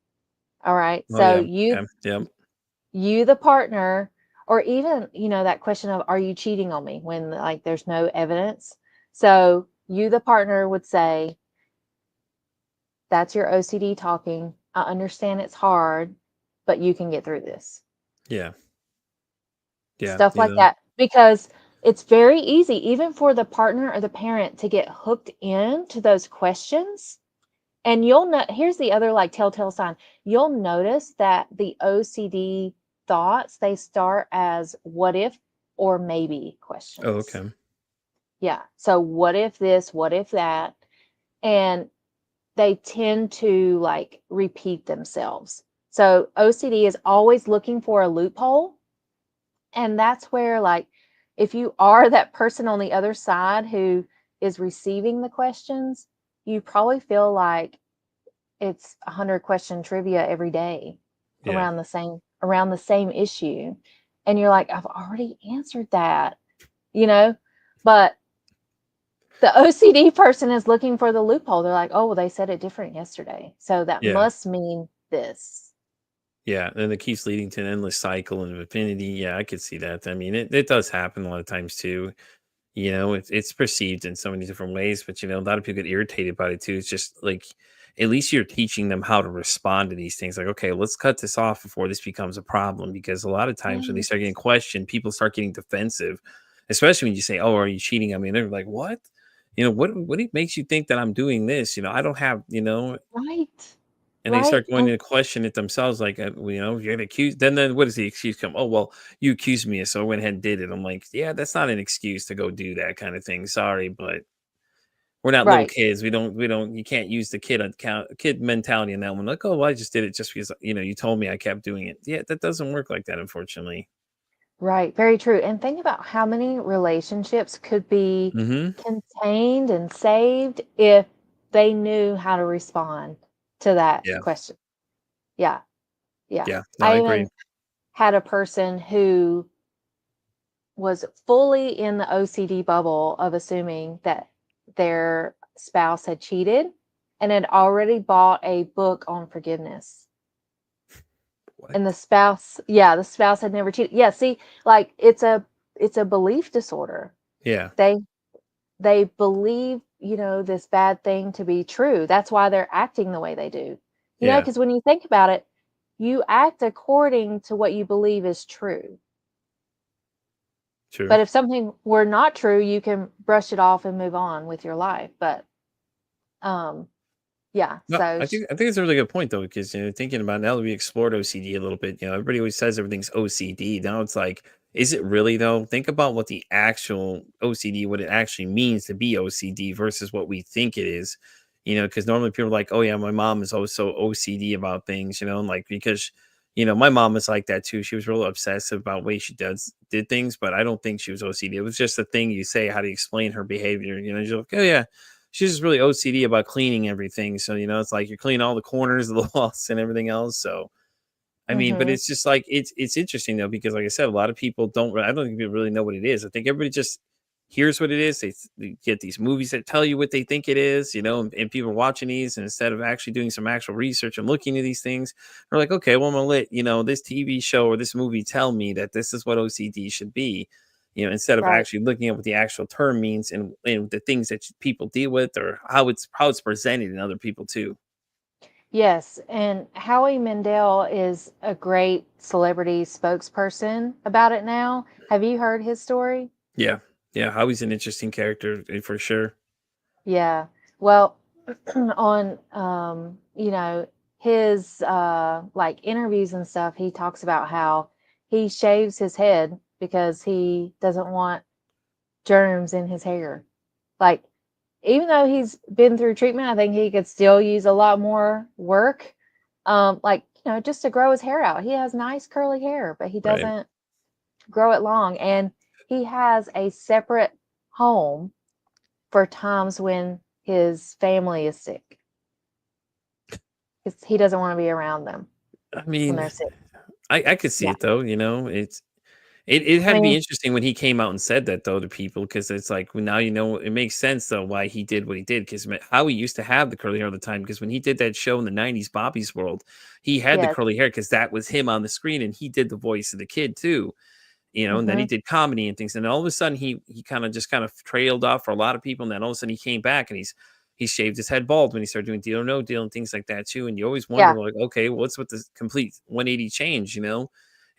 All right. Oh, So yeah. you, Okay. Yeah. the partner, or even, that question of, are you cheating on me when like there's no evidence? So you, the partner, would say, that's your OCD talking. I understand it's hard. but you can get through this. Yeah. Yeah. Stuff You like know. that. Because it's very easy, even for the partner or the parent, to get hooked into those questions. And you'll know, here's the other like telltale sign. You'll notice that the OCD thoughts, they start as what if or maybe Oh, questions. okay. Yeah. So what if this, what if that? And they tend to like repeat themselves. So OCD is always looking for a loophole. And that's where, like, if you are that person on the other side who is receiving the questions, you probably feel like it's 100 question trivia every day Yeah. around the same issue. And you're like, I've already answered that, you know? But the OCD person is looking for the loophole. They're like, oh, well, they said it different yesterday. So that Yeah. must mean this. Yeah. And it keeps leading to an endless cycle of infinity. Yeah, I could see that. I mean, it does happen a lot of times too. You know, it's perceived in so many different ways, but a lot of people get irritated by it too. It's just like at least you're teaching them how to respond to these things. Like, okay, let's cut this off before this becomes a problem. Because a lot of times when they start getting Yes. questioned, people start getting defensive, especially when you say, "Oh, are you cheating?" I mean, they're like, "What? What makes you think that I'm doing this? I don't have, Right. and they Right. start going to question it themselves, like, you're an accused. Then what does the excuse come? Oh, well, you accused me, so I went ahead and did it. I'm like, yeah, that's not an excuse to go do that kind of thing. Sorry, but we're not little Right. kids. We don't. You can't use the kid mentality in that one. Like, oh, well, I just did it just because you told me I kept doing it. Yeah, that doesn't work like that, unfortunately. Right, very true. And think about how many relationships could be Hmm. contained and saved if they knew how to respond to that Yeah, question. Yeah, yeah. yeah. No, I I agree. even had a person who was fully in the OCD bubble of assuming that their spouse had cheated and had already bought a book on forgiveness. What? And the spouse had never cheated. Yeah, see, like it's a belief disorder. Yeah, They they believe, this bad thing to be true. That's why they're acting the way they do. yeah. Because when you think about it, you act according to what you believe is true. True. But if something were not true, you can brush it off and move on with your life. But um yeah, No, so I think it's a really good point though, because thinking about now that we explored OCD a little bit, everybody always says everything's OCD. Now it's like, is it really though? Think about what the actual OCD, what it actually means to be OCD versus what we think it is. Because normally people are like, oh yeah, my mom is also OCD about things, and like because my mom was like that too. She was real obsessive about way she did things, but I don't think she was OCD. It was just a thing you say. How do you explain her behavior? You're like, oh yeah, she's just really OCD about cleaning everything. So, it's like you're cleaning all the corners of the walls and everything else. So, I mean, but mhm, it's just like it's interesting though, because like I said, a lot of people I don't think people really know what it is. I think everybody just hears what it is. They get these movies that tell you what they think it is, and people are watching these, and instead of actually doing some actual research and looking at these things, they're like, okay, well, I'm gonna let this TV show or this movie tell me that this is what OCD should be. Instead of right. actually looking at what the actual term means and the things that people deal with or how it's presented in other people too. Yes, and Howie Mandel is a great celebrity spokesperson about it now. Have you heard his story? Yeah. Yeah. Howie's an interesting character for sure. Yeah. Well, on his like interviews and stuff, he talks about how he shaves his head because he doesn't want germs in his hair. Like, even though he's been through treatment, I think he could still use a lot more work. Like, just to grow his hair out. He has nice curly hair, but he Right. doesn't grow it long. And he has a separate home for times when his family is sick. 'Cause he doesn't want to be around them I when mean, they're sick. I could see Yeah. it though, it I had to be mean, interesting when he came out and said that though to people, because it's like, well, now it makes sense though why he did what he did, because how he used to have the curly hair all the time, because when he did that show in the 90s, Bobby's World, he had the yes. curly hair because that was him on the screen, and he did the voice of the kid too. And then he Hmm. did comedy and things, and all of a sudden he kind of trailed off for a lot of people, and then all of a sudden he came back and he's he shaved his head bald when he started doing Deal or No Deal and things like that too. And you always wonder, Yeah. like, okay, what's with this complete 180 change, you know?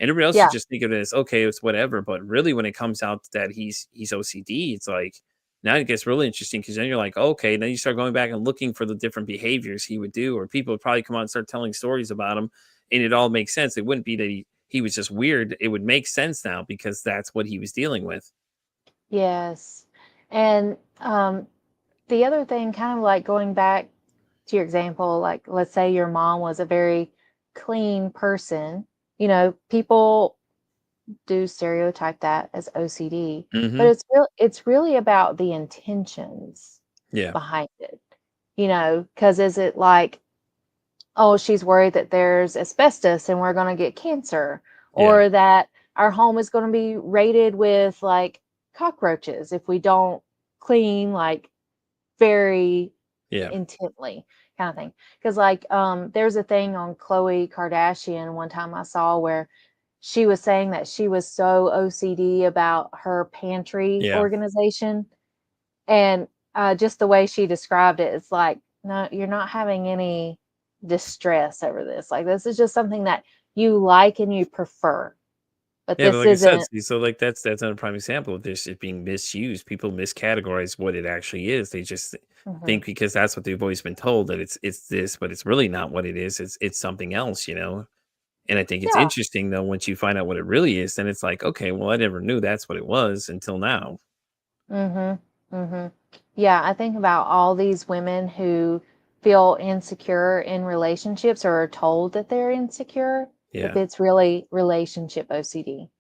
And everybody else Yeah. would just think of it as okay, it's whatever. But really, when it comes out that he's OCD, it's like now it gets really interesting because then you're like, okay, then you start going back and looking for the different behaviors he would do, or people would probably come out and start telling stories about him, and it all makes sense. It wouldn't be that he was just weird. It would make sense now because that's what he was dealing with. Yes. And the other thing, kind of like going back to your example, like let's say your mom was a very clean person, people do stereotype that as OCD, but Hmm. it's really about the intentions Yeah, behind it. Because is it like, oh, she's worried that there's asbestos and we're going to get cancer, yeah, or that our home is going to be raided with like cockroaches if we don't clean like very yeah, intently, kind of thing. Because like there's a thing on Khloe Kardashian one time I saw where she was saying that she was so OCD about her pantry yeah. organization, and just the way she described it, it's like, no, you're not having any distress over this. Like, this is just something that you like and you prefer, but Yeah, but this like I said, isn't. see, so like that's another prime example of this it being misused. People miscategorize what it actually is. They just Mhm. think because that's what they've always been told that it's this, but it's really not what it is. It's something else, you know. And I think it's Yeah. interesting though once you find out what it really is, then it's like, okay, well, I never knew that's what it was until now. Mhm. Mhm. Yeah, I think about all these women who feel insecure in relationships or are told that they're insecure, if Yeah, it's really relationship OCD.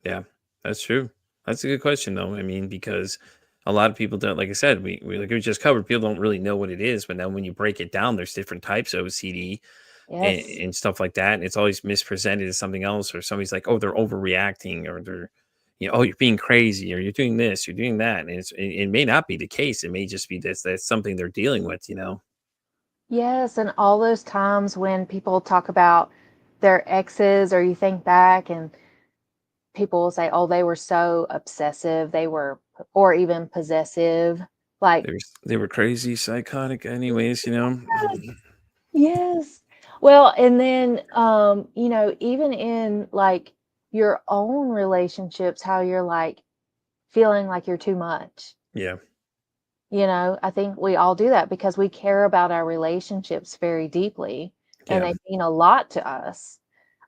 yeah, that's true. That's a good question though. I mean, because a lot of people don't, like I said, we like we just covered, people don't really know what it is, but then when you break it down, there's different types of OCD Yes. and stuff like that. And it's always mispresented as something else, or somebody's like, oh, they're overreacting, or they're, oh, you're being crazy, or you're doing this, you're doing that. And it may not be the case. It may just be that's something they're dealing with, you know? Yes, and all those times when people talk about their exes, or you think back and people will say, "Oh, they were so obsessive, they were or even possessive." Like, They were crazy, psychotic, anyways, you know? yes. Well, and then even in like your own relationships, how you're like feeling like you're too much. Yeah. I think we all do that because we care about our relationships very deeply and Yeah. they mean a lot to us.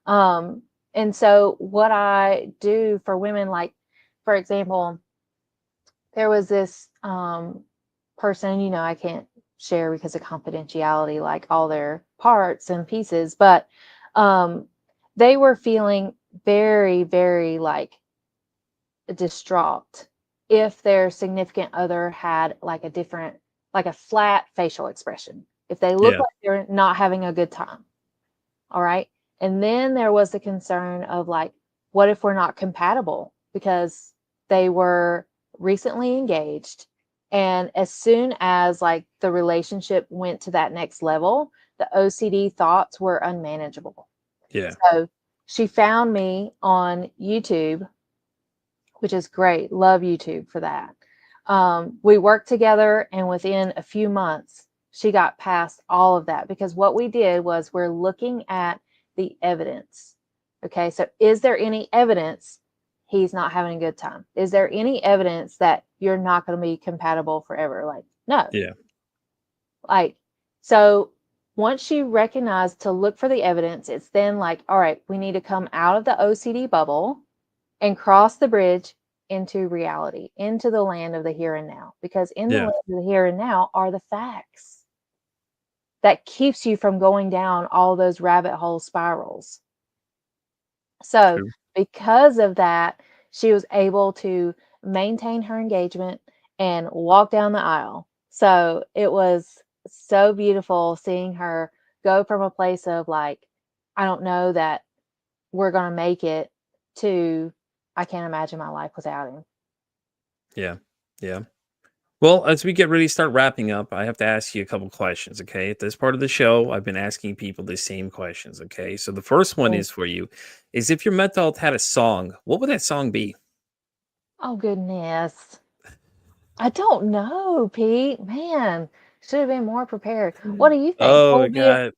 Um, and so what I do for women, like, for example, there was this person, I can't share because of confidentiality, like all their parts and pieces, but um, they were feeling very, very like distraught if their significant other had like a different, like a flat facial expression. If they look Yeah. like they're not having a good time. All right. And then there was the concern of like, what if we're not compatible? Because they were recently engaged. And as soon as like the relationship went to that next level, the OCD thoughts were unmanageable. Yeah. So she found me on YouTube, which is great. Love YouTube for that. We worked together, and within a few months, she got past all of that because what we did was we're looking at the evidence. Okay, so is there any evidence he's not having a good time? Is there any evidence that you're not going to be compatible forever? Like, no. Yeah. Like, so once she recognized to look for the evidence, it's then like, all right, we need to come out of the OCD bubble and cross the bridge into reality, into the land of the here and now. Because in the Yeah. land of the here and now are the facts that keeps you from going down all those rabbit hole spirals. So, True. because of that, she was able to maintain her engagement and walk down the aisle. So, it was so beautiful seeing her go from a place of like, I don't know that we're going to make it, to I can't imagine my life without him. Yeah. Yeah. Well, as we get ready to start wrapping up, I have to ask you a couple questions, okay? At this part of the show, I've been asking people the same questions, okay? So the first one Mm. is for you is if your mental health had a song, what would that song be? Oh, goodness. I don't know, Pete. Man, Should have been more prepared. What do you think? Oh my God.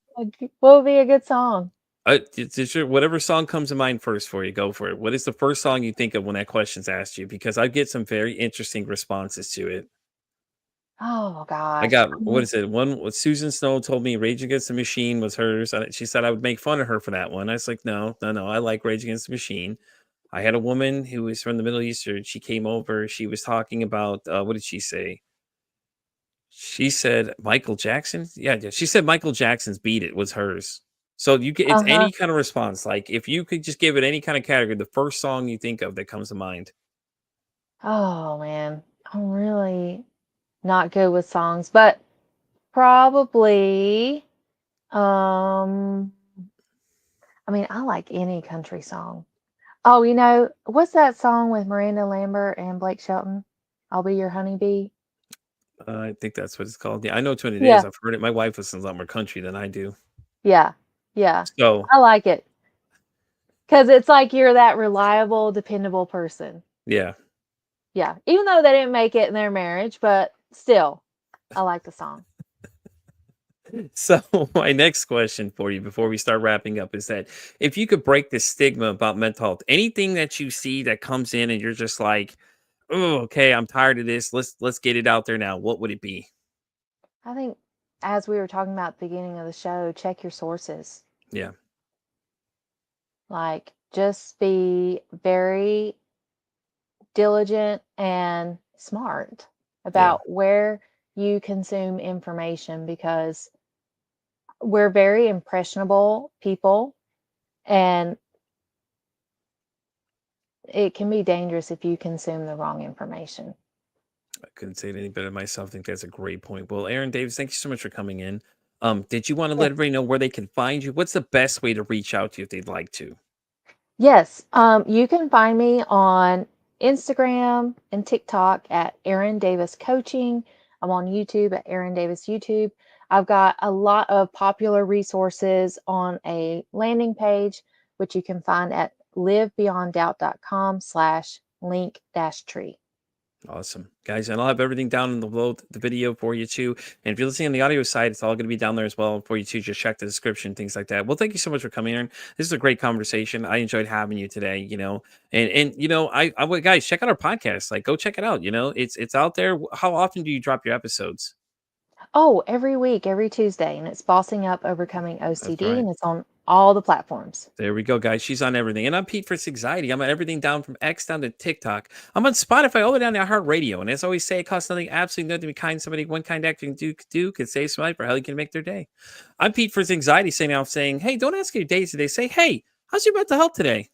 What would be a good song? Whatever song comes to mind first for you, go for it. What is the first song you think of when that question's asked you? Because I get some very interesting responses to it. Oh I gosh. got, what is it? One, what Susan Snow told me Rage Against the Machine was hers. She said I would make fun of her for that one. I was like, no, no, no. I like Rage Against the Machine. I had a woman who was from the Middle East. She came over. She was talking about, what did she say? She said Michael Jackson. Yeah, yeah. She said Michael Jackson's "Beat It" was hers. So you get it's Uh-huh. any kind of response. Like if you could just give it any kind of category, the first song you think of that comes to mind. Oh man. I'm really not good with songs, but probably um I mean, I like any country song. Oh, what's that song with Miranda Lambert and Blake Shelton? I'll Be Your Honeybee. I think that's what it's called. Yeah, I know which one it is. Yeah. I've heard it. My wife listens a lot more country than I do. Yeah. Yeah. So I like it because it's like you're that reliable, dependable person. yeah. Yeah. Even though they didn't make it in their marriage, but still, I like the song. So my next question for you before we start wrapping up is that if you could break the stigma about mental health, anything that you see that comes in and you're just like, oh, okay, I'm tired of this. Let's get it out there now. What would it be? I think, as we were talking about at the beginning of the show, check your sources. Yeah. Like, just be very diligent and smart Yeah. about where you consume information because we're very impressionable people and it can be dangerous if you consume the wrong information. I couldn't say it any better myself. I think that's a great point. Well, Aaron Davis, thank you so much for coming in. Did you want to let Yes. everybody know where they can find you? What's the best way to reach out to you if they'd like to? Yes, you can find me on Instagram and TikTok at Erin Davis Coaching. I'm on YouTube at Erin Davis YouTube. I've got a lot of popular resources on a landing page, which you can find at livebeyonddoubt.com/link-tree. Awesome, guys, and I'll have everything down in the video for you too. And if you're listening on the audio side, it's all going to be down there as well for you too. Just check the description, things like that. Well, thank you so much for coming in. This is a great conversation. I enjoyed having you today. And I would guys check out our podcast. Like, go check it out. It's out there. How often do you drop your episodes? Oh, every week, every Tuesday, and it's Bossing Up Overcoming That's OCD, right. and it's on all the platforms. There we go, guys. She's on everything. And I'm Pete for Anxiety. I'm on everything down from X down to TikTok. I'm on Spotify, all the way down to iHeartRadio. And as I always say, it costs nothing, absolutely nothing to be kind to somebody. One kind act you can do could save somebody for how you can make their day. I'm Pete for Anxiety saying, hey, don't ask your day today. Say, hey, how's your mental health today?